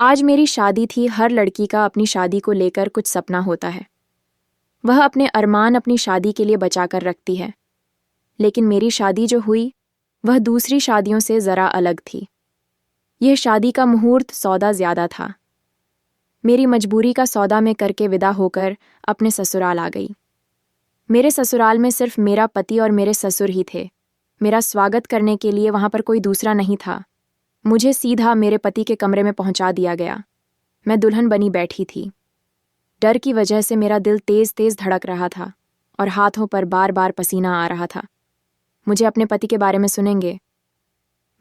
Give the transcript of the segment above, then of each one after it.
आज मेरी शादी थी। हर लड़की का अपनी शादी को लेकर कुछ सपना होता है। वह अपने अरमान अपनी शादी के लिए बचाकर रखती है। लेकिन मेरी शादी जो हुई वह दूसरी शादियों से ज़रा अलग थी। यह शादी का मुहूर्त सौदा ज़्यादा था। मेरी मजबूरी का सौदा में करके विदा होकर अपने ससुराल आ गई। मेरे ससुराल में सिर्फ मेरा पति और मेरे ससुर ही थे। मेरा स्वागत करने के लिए वहां पर कोई दूसरा नहीं था। मुझे सीधा मेरे पति के कमरे में पहुंचा दिया गया। मैं दुल्हन बनी बैठी थी। डर की वजह से मेरा दिल तेज तेज धड़क रहा था और हाथों पर बार बार पसीना आ रहा था। मुझे अपने पति के बारे में सुनेंगे,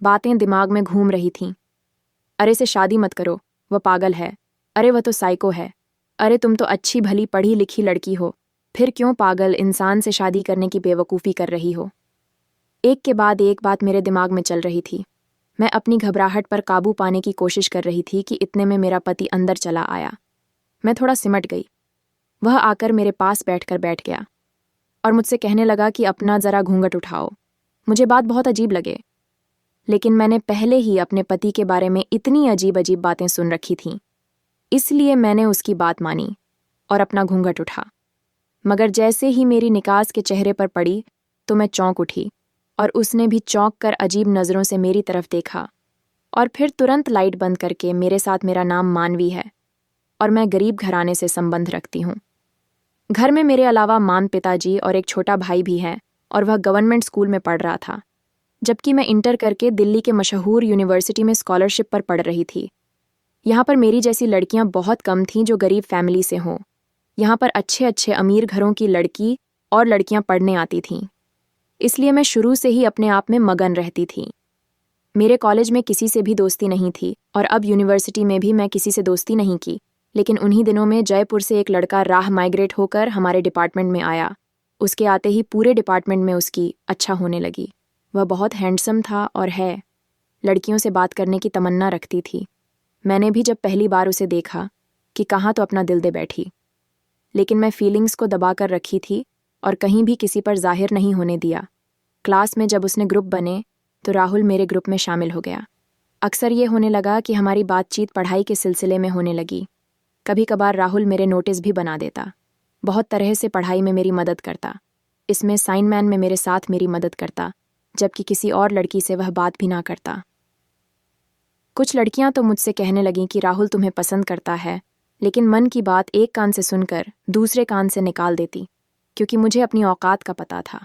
बातें दिमाग में घूम रही थीं। अरे से शादी मत करो, वह पागल है। अरे वह तो साइको है। अरे तुम तो अच्छी भली पढ़ी लिखी लड़की हो, फिर क्यों पागल इंसान से शादी करने की बेवकूफ़ी कर रही हो। एक के बाद एक बात मेरे दिमाग में चल रही थी। मैं अपनी घबराहट पर काबू पाने की कोशिश कर रही थी कि इतने में मेरा पति अंदर चला आया। मैं थोड़ा सिमट गई। वह आकर मेरे पास बैठ गया और मुझसे कहने लगा कि अपना ज़रा घूंघट उठाओ। मुझे बात बहुत अजीब लगे, लेकिन मैंने पहले ही अपने पति के बारे में इतनी अजीब अजीब बातें सुन रखी थीं, इसलिए मैंने उसकी बात मानी और अपना घूंघट उठा। मगर जैसे ही मेरी निकास के चेहरे पर पड़ी तो मैं चौंक उठी और उसने भी चौंक कर अजीब नज़रों से मेरी तरफ देखा और फिर तुरंत लाइट बंद करके मेरे साथ मेरा नाम मानवी है और मैं गरीब घराने से संबंध रखती हूँ। घर में मेरे अलावा मां पिताजी और एक छोटा भाई भी है और वह गवर्नमेंट स्कूल में पढ़ रहा था, जबकि मैं इंटर करके दिल्ली के मशहूर यूनिवर्सिटी में स्कॉलरशिप पर पढ़ रही थी। यहाँ पर मेरी जैसी लड़कियाँ बहुत कम थीं जो गरीब फैमिली से हों। यहाँ पर अच्छे अच्छे अमीर घरों की लड़की और लड़कियाँ पढ़ने आती थीं, इसलिए मैं शुरू से ही अपने आप में मगन रहती थी। मेरे कॉलेज में किसी से भी दोस्ती नहीं थी और अब यूनिवर्सिटी में भी मैं किसी से दोस्ती नहीं की। लेकिन उन्हीं दिनों में जयपुर से एक लड़का राह माइग्रेट होकर हमारे डिपार्टमेंट में आया। उसके आते ही पूरे डिपार्टमेंट में उसकी अच्छा होने लगी। वह बहुत हैंडसम था और है, लड़कियों से बात करने की तमन्ना रखती थी। मैंने भी जब पहली बार उसे देखा कि कहाँ तो अपना दिल दे बैठी, लेकिन मैं फीलिंग्स को दबा कर रखी थी और कहीं भी किसी पर जाहिर नहीं होने दिया। क्लास में जब उसने ग्रुप बने तो राहुल मेरे ग्रुप में शामिल हो गया। अक्सर ये होने लगा कि हमारी बातचीत पढ़ाई के सिलसिले में होने लगी। कभी कभार राहुल मेरे नोटिस भी बना देता। बहुत तरह से पढ़ाई में मेरी मदद करता। इसमें साइनमैन में मेरे साथ मेरी मदद करता, जबकि किसी और लड़की से वह बात भी ना करता। कुछ लड़कियां तो मुझसे कहने लगीं कि राहुल तुम्हें पसंद करता है, लेकिन मन की बात एक कान से सुनकर दूसरे कान से निकाल देती, क्योंकि मुझे अपनी औकात का पता था।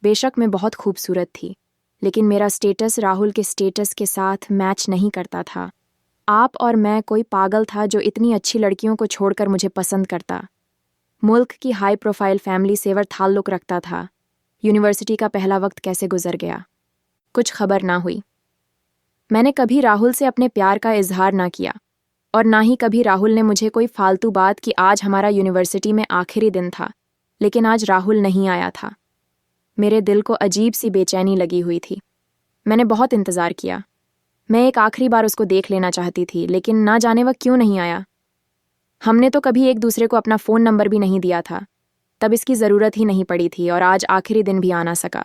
बेशक मैं बहुत खूबसूरत थी, लेकिन मेरा स्टेटस राहुल के स्टेटस के साथ मैच नहीं करता था। आप और मैं कोई पागल था जो इतनी अच्छी लड़कियों को छोड़कर मुझे पसंद करता। मुल्क की हाई प्रोफाइल फैमिली से वह ताल्लुक रखता था। यूनिवर्सिटी का पहला वक्त कैसे गुजर गया, कुछ खबर ना हुई। मैंने कभी राहुल से अपने प्यार का इजहार ना किया और ना ही कभी राहुल ने मुझे कोई फालतू बात कि आज हमारा यूनिवर्सिटी में आखिरी दिन था, लेकिन आज राहुल नहीं आया था। मेरे दिल को अजीब सी बेचैनी लगी हुई थी। मैंने बहुत इंतज़ार किया। मैं एक आखिरी बार उसको देख लेना चाहती थी, लेकिन ना जाने वह क्यों नहीं आया। हमने तो कभी एक दूसरे को अपना फ़ोन नंबर भी नहीं दिया था, तब इसकी ज़रूरत ही नहीं पड़ी थी और आज आखिरी दिन भी आ ना सका।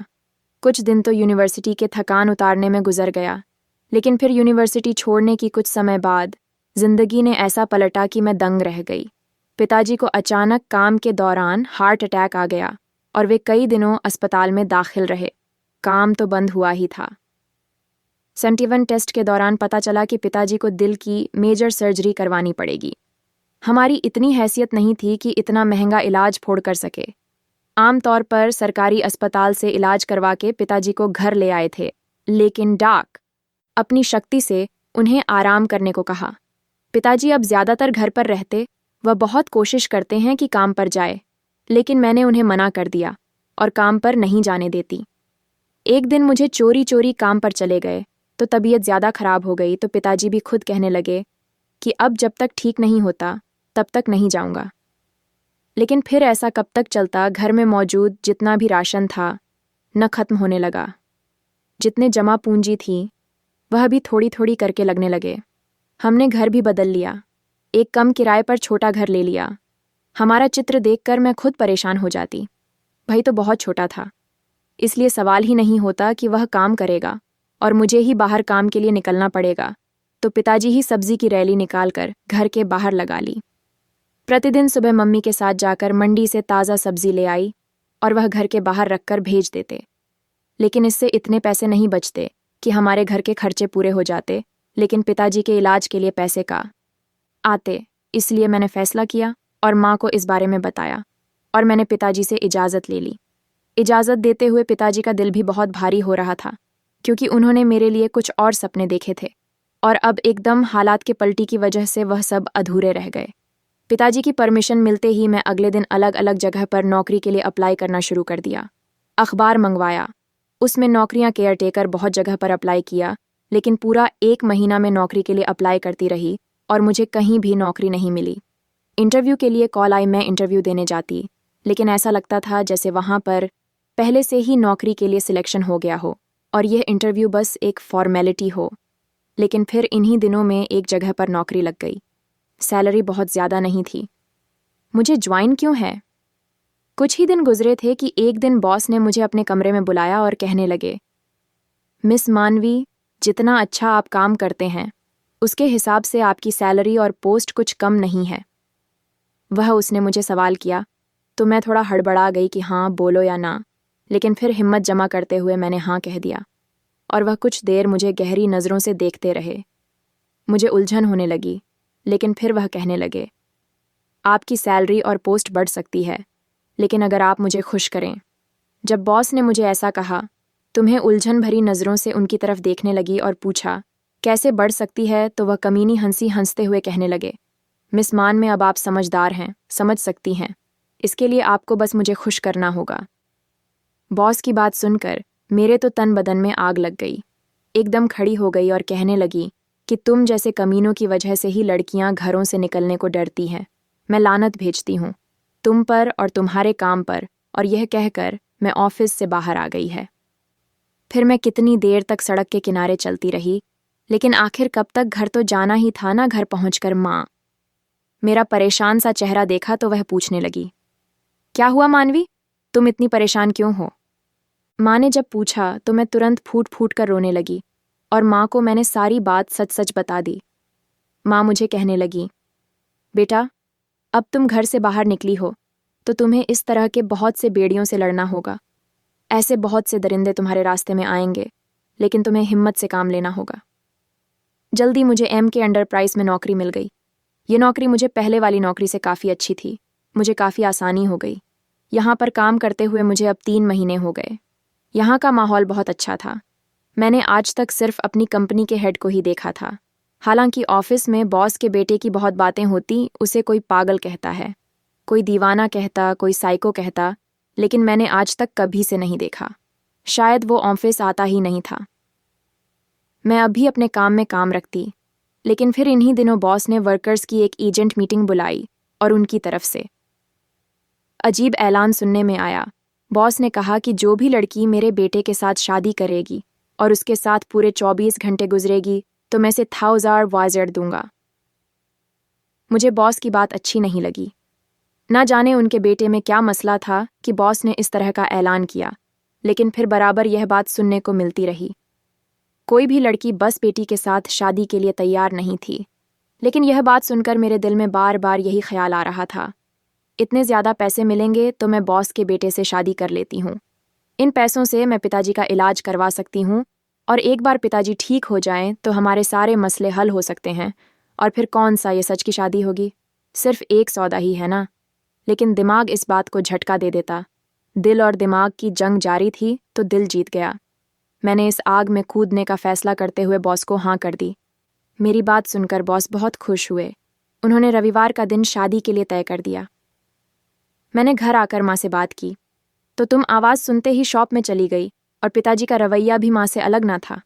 कुछ दिन तो यूनिवर्सिटी के थकान उतारने में गुजर गया, लेकिन फिर यूनिवर्सिटी छोड़ने की कुछ समय बाद जिंदगी ने ऐसा पलटा कि मैं दंग रह गई। पिताजी को अचानक काम के दौरान हार्ट अटैक आ गया और वे कई दिनों अस्पताल में दाखिल रहे। काम तो बंद हुआ ही था। 71 टेस्ट के दौरान पता चला कि पिताजी को दिल की मेजर सर्जरी करवानी पड़ेगी। हमारी इतनी हैसियत नहीं थी कि इतना महंगा इलाज फोड़ कर सके। आमतौर पर सरकारी अस्पताल से इलाज करवा के पिताजी को घर ले आए थे, लेकिन डाक अपनी शक्ति से उन्हें आराम करने को कहा। पिताजी अब ज्यादातर घर पर रहते। वह बहुत कोशिश करते हैं कि काम पर जाए, लेकिन मैंने उन्हें मना कर दिया और काम पर नहीं जाने देती। एक दिन मुझे चोरी चोरी काम पर चले गए तो तबीयत ज़्यादा खराब हो गई, तो पिताजी भी खुद कहने लगे कि अब जब तक ठीक नहीं होता तब तक नहीं जाऊंगा। लेकिन फिर ऐसा कब तक चलता। घर में मौजूद जितना भी राशन था न खत्म होने लगा। जितने जमा पूंजी थी वह भी थोड़ी थोड़ी करके लगने लगे। हमने घर भी बदल लिया, एक कम किराए पर छोटा घर ले लिया। हमारा चित्र देखकर मैं खुद परेशान हो जाती। भाई तो बहुत छोटा था, इसलिए सवाल ही नहीं होता कि वह काम करेगा और मुझे ही बाहर काम के लिए निकलना पड़ेगा। तो पिताजी ही सब्जी की रैली निकालकर घर के बाहर लगा ली। प्रतिदिन सुबह मम्मी के साथ जाकर मंडी से ताज़ा सब्जी ले आई और वह घर के बाहर रखकर भेज देते। लेकिन इससे इतने पैसे नहीं बचते कि हमारे घर के खर्चे पूरे हो जाते, लेकिन पिताजी के इलाज के लिए पैसे का आते। इसलिए मैंने फैसला किया और माँ को इस बारे में बताया और मैंने पिताजी से इजाज़त ले ली। इजाज़त देते हुए पिताजी का दिल भी बहुत भारी हो रहा था, क्योंकि उन्होंने मेरे लिए कुछ और सपने देखे थे और अब एकदम हालात के पलटी की वजह से वह सब अधूरे रह गए। पिताजी की परमिशन मिलते ही मैं अगले दिन अलग अलग जगह पर नौकरी के लिए अप्लाई करना शुरू कर दिया। अखबार मंगवाया, उसमें नौकरियां केयरटेकर बहुत जगह पर अप्लाई किया, लेकिन पूरा 1 महीना में नौकरी के लिए अप्लाई करती रही और मुझे कहीं भी नौकरी नहीं मिली। इंटरव्यू के लिए कॉल आई, मैं इंटरव्यू देने जाती, लेकिन ऐसा लगता था जैसे वहाँ पर पहले से ही नौकरी के लिए सिलेक्शन हो गया हो और यह इंटरव्यू बस एक फॉर्मेलिटी हो। लेकिन फिर इन्हीं दिनों में एक जगह पर नौकरी लग गई। सैलरी बहुत ज़्यादा नहीं थी। मुझे ज्वाइन क्यों है? कुछ ही दिन गुजरे थे कि एक दिन बॉस ने मुझे अपने कमरे में बुलाया और कहने लगे, मिस मानवी, जितना अच्छा आप काम करते हैं उसके हिसाब से आपकी सैलरी और पोस्ट कुछ कम नहीं है। वह उसने मुझे सवाल किया तो मैं थोड़ा हड़बड़ा गई कि हाँ बोलो या ना, लेकिन फिर हिम्मत जमा करते हुए मैंने हाँ कह दिया और वह कुछ देर मुझे गहरी नज़रों से देखते रहे। मुझे उलझन होने लगी, लेकिन फिर वह कहने लगे, आपकी सैलरी और पोस्ट बढ़ सकती है, लेकिन अगर आप मुझे खुश करें। जब बॉस ने मुझे ऐसा कहा, तुम्हें उलझन भरी नज़रों से उनकी तरफ देखने लगी और पूछा, कैसे बढ़ सकती है, तो वह कमीनी हंसी हंसते हुए कहने लगे, मिस मान में अब आप समझदार हैं, समझ सकती हैं, इसके लिए आपको बस मुझे खुश करना होगा। बॉस की बात सुनकर मेरे तो तन बदन में आग लग गई। एकदम खड़ी हो गई और कहने लगी कि तुम जैसे कमीनों की वजह से ही लड़कियां घरों से निकलने को डरती हैं। मैं लानत भेजती हूँ तुम पर और तुम्हारे काम पर, और यह कहकर मैं ऑफिस से बाहर आ गई है। फिर मैं कितनी देर तक सड़क के किनारे चलती रही, लेकिन आखिर कब तक घर तो जाना ही था ना। घर पहुंचकर माँ मेरा परेशान सा चेहरा देखा तो वह पूछने लगी, क्या हुआ मानवी, तुम इतनी परेशान क्यों हो? माँ ने जब पूछा तो मैं तुरंत फूट फूट कर रोने लगी और माँ को मैंने सारी बात सच सच बता दी। माँ मुझे कहने लगी, बेटा अब तुम घर से बाहर निकली हो तो तुम्हें इस तरह के बहुत से बेड़ियों से लड़ना होगा। ऐसे बहुत से दरिंदे तुम्हारे रास्ते में आएंगे, लेकिन तुम्हें हिम्मत से काम लेना होगा। जल्दी मुझे MK एंटरप्राइज में नौकरी मिल गई। ये नौकरी मुझे पहले वाली नौकरी से काफ़ी अच्छी थी। मुझे काफ़ी आसानी हो गई। यहाँ पर काम करते हुए मुझे अब 3 महीने हो गए। यहाँ का माहौल बहुत अच्छा था। मैंने आज तक सिर्फ अपनी कंपनी के हेड को ही देखा था। हालांकि ऑफिस में बॉस के बेटे की बहुत बातें होती, उसे कोई पागल कहता है, कोई दीवाना कहता, कोई साइको कहता, लेकिन मैंने आज तक कभी से नहीं देखा। शायद वो ऑफिस आता ही नहीं था। मैं अभी अपने काम में काम रखती, लेकिन फिर इन्हीं दिनों बॉस ने वर्कर्स की एक एजेंट मीटिंग बुलाई और उनकी तरफ से अजीब ऐलान सुनने में आया। बॉस ने कहा कि जो भी लड़की मेरे बेटे के साथ शादी करेगी और उसके साथ पूरे 24 घंटे गुजरेगी तो मैं इसे 1000 वाज़र दूंगा। मुझे बॉस की बात अच्छी नहीं लगी। ना जाने उनके बेटे में क्या मसला था कि बॉस ने इस तरह का ऐलान किया, लेकिन फिर बराबर यह बात सुनने को मिलती रही। कोई भी लड़की बस बेटी के साथ शादी के लिए तैयार नहीं थी, लेकिन यह बात सुनकर मेरे दिल में बार बार यही ख्याल आ रहा था, इतने ज़्यादा पैसे मिलेंगे तो मैं बॉस के बेटे से शादी कर लेती हूँ। इन पैसों से मैं पिताजी का इलाज करवा सकती हूँ और एक बार पिताजी ठीक हो जाएं तो हमारे सारे मसले हल हो सकते हैं, और फिर कौन सा ये सच की शादी होगी, सिर्फ एक सौदा ही है ना। लेकिन दिमाग इस बात को झटका दे देता। दिल और दिमाग की जंग जारी थी तो दिल जीत गया। मैंने इस आग में कूदने का फैसला करते हुए बॉस को हाँ कर दी। मेरी बात सुनकर बॉस बहुत खुश हुए। उन्होंने रविवार का दिन शादी के लिए तय कर दिया। मैंने घर आकर माँ से बात की तो तुम आवाज़ सुनते ही शॉप में चली गई, और पिताजी का रवैया भी माँ से अलग ना था।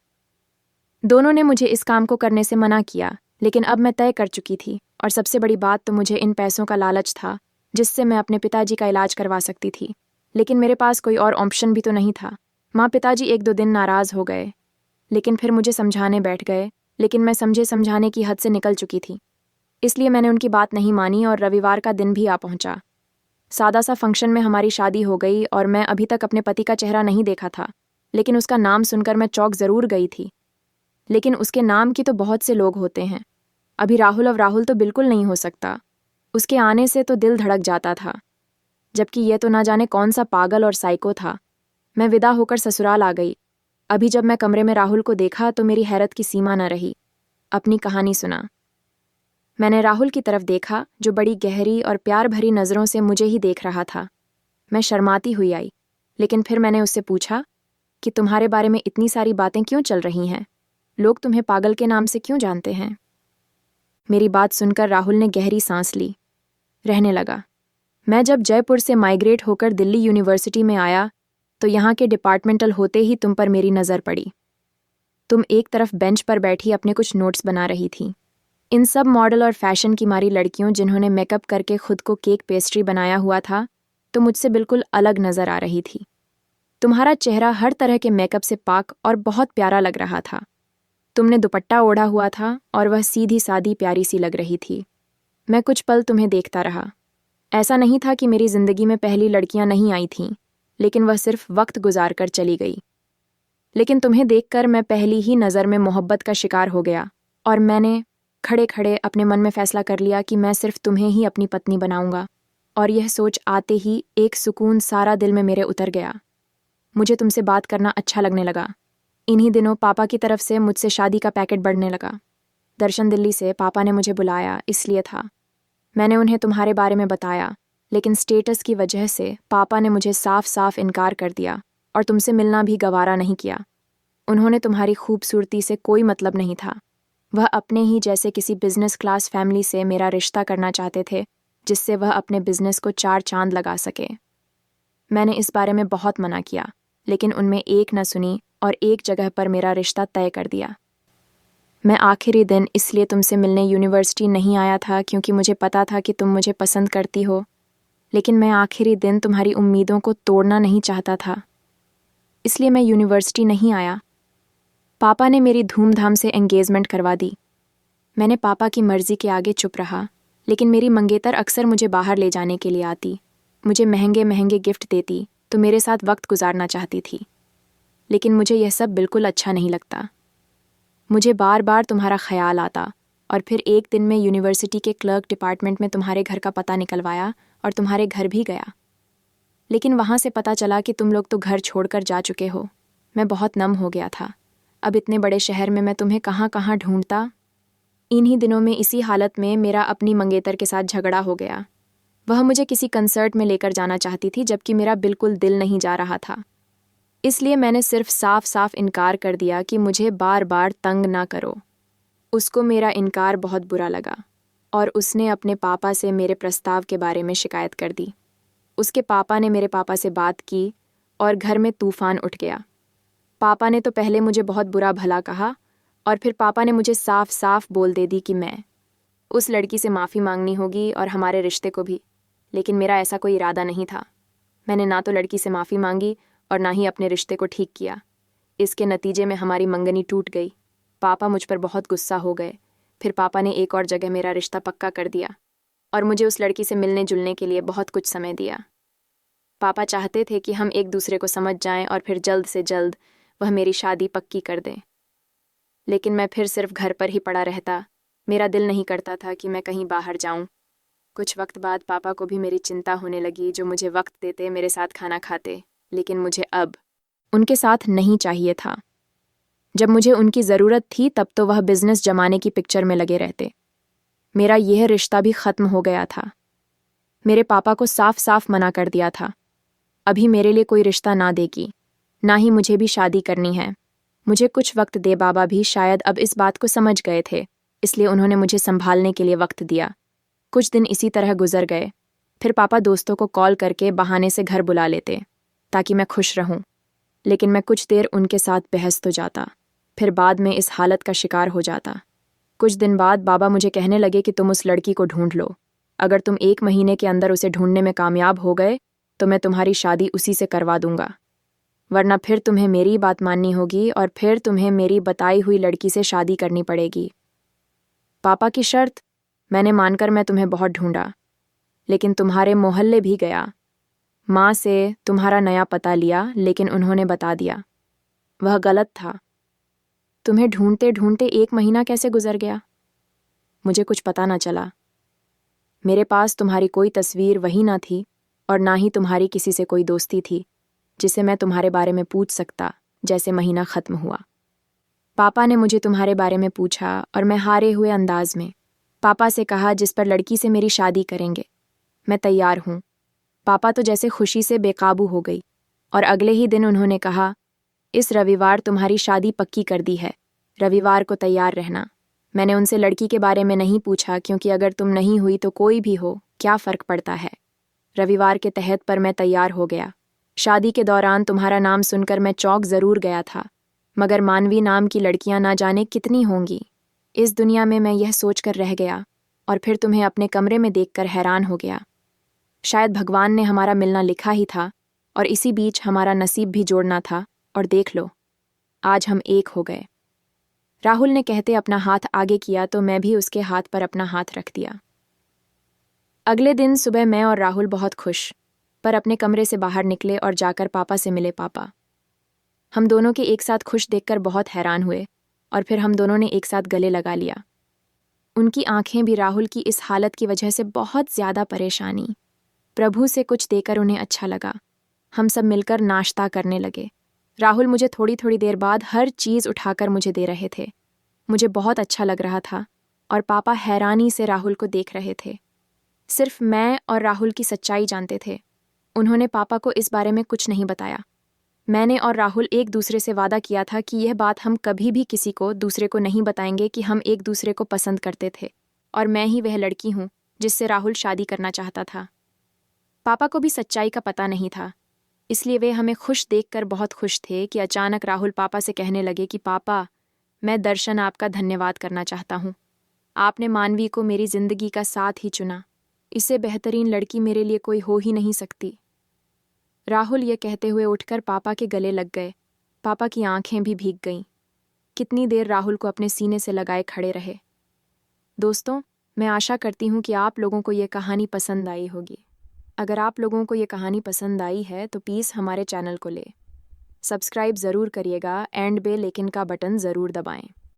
दोनों ने मुझे इस काम को करने से मना किया, लेकिन अब मैं तय कर चुकी थी, और सबसे बड़ी बात तो मुझे इन पैसों का लालच था जिससे मैं अपने पिताजी का इलाज करवा सकती थी। लेकिन मेरे पास कोई और ऑप्शन भी तो नहीं था। माँ पिताजी 1-2 दिन नाराज़ हो गए, लेकिन फिर मुझे समझाने बैठ गए, लेकिन मैं समझाने की हद से निकल चुकी थी। इसलिए मैंने उनकी बात नहीं मानी और रविवार का दिन भी आ पहुंचा। सादा सा फंक्शन में हमारी शादी हो गई और मैं अभी तक अपने पति का चेहरा नहीं देखा था, लेकिन उसका नाम सुनकर मैं चौंक ज़रूर गई थी। लेकिन उसके नाम की तो बहुत से लोग होते हैं। अभी राहुल और राहुल तो बिल्कुल नहीं हो सकता। उसके आने से तो दिल धड़क जाता था, जबकि यह तो ना जाने कौन सा पागल और साइको था। मैं विदा होकर ससुराल आ गई। अभी जब मैं कमरे में राहुल को देखा तो मेरी हैरत की सीमा न रही। अपनी कहानी सुना। मैंने राहुल की तरफ देखा, जो बड़ी गहरी और प्यार भरी नज़रों से मुझे ही देख रहा था। मैं शर्माती हुई आई, लेकिन फिर मैंने उससे पूछा कि तुम्हारे बारे में इतनी सारी बातें क्यों चल रही हैं? लोग तुम्हें पागल के नाम से क्यों जानते हैं? मेरी बात सुनकर राहुल ने गहरी सांस ली। रहने लगा। मैं जब जयपुर से माइग्रेट होकर दिल्ली यूनिवर्सिटी में आया तो यहाँ के डिपार्टमेंटल होते ही तुम पर मेरी नज़र पड़ी। तुम एक तरफ बेंच पर बैठी अपने कुछ नोट्स बना रही थी। इन सब मॉडल और फैशन की मारी लड़कियों जिन्होंने मेकअप करके खुद को केक पेस्ट्री बनाया हुआ था, तो मुझसे बिल्कुल अलग नज़र आ रही थी। तुम्हारा चेहरा हर तरह के मेकअप से पाक और बहुत प्यारा लग रहा था। तुमने दुपट्टा ओढ़ा हुआ था और वह सीधी सादी प्यारी सी लग रही थी। मैं कुछ पल तुम्हें देखता रहा। ऐसा नहीं था कि मेरी जिंदगी में पहली लड़कियां नहीं आई थीं, लेकिन वह सिर्फ वक्त गुजार कर चली गई। लेकिन तुम्हें देखकर मैं पहली ही नज़र में मोहब्बत का शिकार हो गया और मैंने खड़े खड़े अपने मन में फैसला कर लिया कि मैं सिर्फ तुम्हें ही अपनी पत्नी बनाऊंगा। और यह सोच आते ही एक सुकून सारा दिल में मेरे उतर गया। मुझे तुमसे बात करना अच्छा लगने लगा। इन्हीं दिनों पापा की तरफ से मुझसे शादी का पैकेट बढ़ने लगा। दर्शन दिल्ली से पापा ने मुझे बुलाया इसलिए था। मैंने उन्हें तुम्हारे बारे में बताया, लेकिन स्टेटस की वजह से पापा ने मुझे साफ साफ इनकार कर दिया और तुमसे मिलना भी गवारा नहीं किया। उन्होंने तुम्हारी खूबसूरती से कोई मतलब नहीं था। वह अपने ही जैसे किसी बिजनेस क्लास फैमिली से मेरा रिश्ता करना चाहते थे, जिससे वह अपने बिजनेस को 4 चांद लगा सके। मैंने इस बारे में बहुत मना किया, लेकिन उनमें एक न सुनी और एक जगह पर मेरा रिश्ता तय कर दिया। मैं आखिरी दिन इसलिए तुमसे मिलने यूनिवर्सिटी नहीं आया था क्योंकि मुझे पता था कि तुम मुझे पसंद करती हो, लेकिन मैं आखिरी दिन तुम्हारी उम्मीदों को तोड़ना नहीं चाहता था, इसलिए मैं यूनिवर्सिटी नहीं आया। पापा ने मेरी धूमधाम से एंगेजमेंट करवा दी। मैंने पापा की मर्जी के आगे चुप रहा, लेकिन मेरी मंगेतर अक्सर मुझे बाहर ले जाने के लिए आती, मुझे महंगे महंगे गिफ्ट देती, तो मेरे साथ वक्त गुजारना चाहती थी। लेकिन मुझे यह सब बिल्कुल अच्छा नहीं लगता। मुझे बार बार तुम्हारा ख्याल आता और फिर एक दिन में यूनिवर्सिटी के क्लर्क डिपार्टमेंट में तुम्हारे घर का पता निकलवाया और तुम्हारे घर भी गया। लेकिन वहाँ से पता चला कि तुम लोग तो घर छोड़कर जा चुके हो। मैं बहुत नम हो गया था। अब इतने बड़े शहर में मैं तुम्हें कहाँ कहाँ ढूंढता। इन्हीं दिनों में इसी हालत में मेरा अपनी मंगेतर के साथ झगड़ा हो गया। वह मुझे किसी कंसर्ट में लेकर जाना चाहती थी, जबकि मेरा बिल्कुल दिल नहीं जा रहा था। इसलिए मैंने सिर्फ साफ साफ इनकार कर दिया कि मुझे बार बार तंग ना करो। उसको मेरा इनकार बहुत बुरा लगा और उसने अपने पापा से मेरे प्रस्ताव के बारे में शिकायत कर दी। उसके पापा ने मेरे पापा से बात की और घर में तूफान उठ गया। पापा ने तो पहले मुझे बहुत बुरा भला कहा और फिर पापा ने मुझे साफ साफ बोल दे दी कि मैं उस लड़की से माफ़ी मांगनी होगी और हमारे रिश्ते को भी। लेकिन मेरा ऐसा कोई इरादा नहीं था। मैंने ना तो लड़की से माफ़ी मांगी और ना ही अपने रिश्ते को ठीक किया। इसके नतीजे में हमारी मंगनी टूट गई। पापा मुझ पर बहुत गुस्सा हो गए। फिर पापा ने एक और जगह मेरा रिश्ता पक्का कर दिया और मुझे उस लड़की से मिलने जुलने के लिए बहुत कुछ समय दिया। पापा चाहते थे कि हम एक दूसरे को समझ जाएं और फिर जल्द से जल्द वह मेरी शादी पक्की कर दें। लेकिन मैं फिर सिर्फ घर पर ही पड़ा रहता। मेरा दिल नहीं करता था कि मैं कहीं बाहर जाऊं। कुछ वक्त बाद पापा को भी मेरी चिंता होने लगी, जो मुझे वक्त देते, मेरे साथ खाना खाते, लेकिन मुझे अब उनके साथ नहीं चाहिए था। जब मुझे उनकी ज़रूरत थी तब तो वह बिजनेस जमाने की पिक्चर में लगे रहते। मेरा यह रिश्ता भी ख़त्म हो गया था। मेरे पापा को साफ साफ मना कर दिया था, अभी मेरे लिए कोई रिश्ता ना देगी, ना ही मुझे भी शादी करनी है। मुझे कुछ वक्त दे। बाबा भी शायद अब इस बात को समझ गए थे, इसलिए उन्होंने मुझे संभालने के लिए वक्त दिया। कुछ दिन इसी तरह गुजर गए। फिर पापा दोस्तों को कॉल करके बहाने से घर बुला लेते ताकि मैं खुश रहूं। लेकिन मैं कुछ देर उनके साथ बहस तो जाता, फिर बाद में इस हालत का शिकार हो जाता। कुछ दिन बाद बाबा मुझे कहने लगे कि तुम उस लड़की को ढूंढ लो। अगर तुम 1 महीने के अंदर उसे ढूंढने में कामयाब हो गए तो मैं तुम्हारी शादी उसी से करवा दूंगा, वरना फिर तुम्हें मेरी बात माननी होगी और फिर तुम्हें मेरी बताई हुई लड़की से शादी करनी पड़ेगी। पापा की शर्त मैंने मानकर मैं तुम्हें बहुत ढूंढा, लेकिन तुम्हारे मोहल्ले भी गया। माँ से तुम्हारा नया पता लिया, लेकिन उन्होंने बता दिया वह गलत था। तुम्हें ढूंढते ढूंढते 1 महीना कैसे गुजर गया? मुझे कुछ पता न चला। मेरे पास तुम्हारी कोई तस्वीर वही ना थी और ना ही तुम्हारी किसी से कोई दोस्ती थी जिसे मैं तुम्हारे बारे में पूछ सकता। जैसे महीना ख़त्म हुआ, पापा ने मुझे तुम्हारे बारे में पूछा और मैं हारे हुए अंदाज में पापा से कहा जिस पर लड़की से मेरी शादी करेंगे। मैं तैयार हूँ। पापा तो जैसे खुशी से बेकाबू हो गई और अगले ही दिन उन्होंने कहा, इस रविवार तुम्हारी शादी पक्की कर दी है, रविवार को तैयार रहना। मैंने उनसे लड़की के बारे में नहीं पूछा क्योंकि अगर तुम नहीं हुई तो कोई भी हो, क्या फ़र्क पड़ता है। रविवार के तहत पर मैं तैयार हो गया। शादी के दौरान तुम्हारा नाम सुनकर मैं चौंक ज़रूर गया था, मगर मानवी नाम की लड़कियां ना जाने कितनी होंगी। इस दुनिया में मैं यह सोचकर रह गया और फिर तुम्हें अपने कमरे में देखकर हैरान हो गया। शायद भगवान ने हमारा मिलना लिखा ही था और इसी बीच हमारा नसीब भी जोड़ना था, और देख लो, आज हम एक हो गए। राहुल ने कहते अपना हाथ आगे किया तो मैं भी उसके हाथ पर अपना हाथ रख दिया। अगले दिन सुबह मैं और राहुल बहुत खुश पर अपने कमरे से बाहर निकले और जाकर पापा से मिले। पापा हम दोनों के एक साथ खुश देखकर बहुत हैरान हुए और फिर हम दोनों ने एक साथ गले लगा लिया। उनकी आंखें भी राहुल की इस हालत की वजह से बहुत ज़्यादा परेशानी। प्रभु से कुछ देकर उन्हें अच्छा लगा। हम सब मिलकर नाश्ता करने लगे। राहुल मुझे थोड़ी थोड़ी देर बाद हर चीज़ उठाकर मुझे दे रहे थे। मुझे बहुत अच्छा लग रहा था और पापा हैरानी से राहुल को देख रहे थे। सिर्फ मैं और राहुल की सच्चाई जानते थे। उन्होंने पापा को इस बारे में कुछ नहीं बताया। मैंने और राहुल एक दूसरे से वादा किया था कि यह बात हम कभी भी किसी को दूसरे को नहीं बताएंगे कि हम एक दूसरे को पसंद करते थे और मैं ही वह लड़की हूँ जिससे राहुल शादी करना चाहता था। पापा को भी सच्चाई का पता नहीं था, इसलिए वे हमें खुश देखकर बहुत खुश थे कि अचानक राहुल पापा से कहने लगे कि पापा, मैं दर्शन आपका धन्यवाद करना चाहता हूँ। आपने मानवी को मेरी जिंदगी का साथ ही चुना। इससे बेहतरीन लड़की मेरे लिए कोई हो ही नहीं सकती। राहुल ये कहते हुए उठकर पापा के गले लग गए। पापा की आंखें भी भीग गईं। कितनी देर राहुल को अपने सीने से लगाए खड़े रहे। दोस्तों, मैं आशा करती हूँ कि आप लोगों को ये कहानी पसंद आई होगी। अगर आप लोगों को ये कहानी पसंद आई है तो प्लीज़ हमारे चैनल को सब्सक्राइब ज़रूर करिएगा एंड बेल आइकन का बटन ज़रूर दबाएं।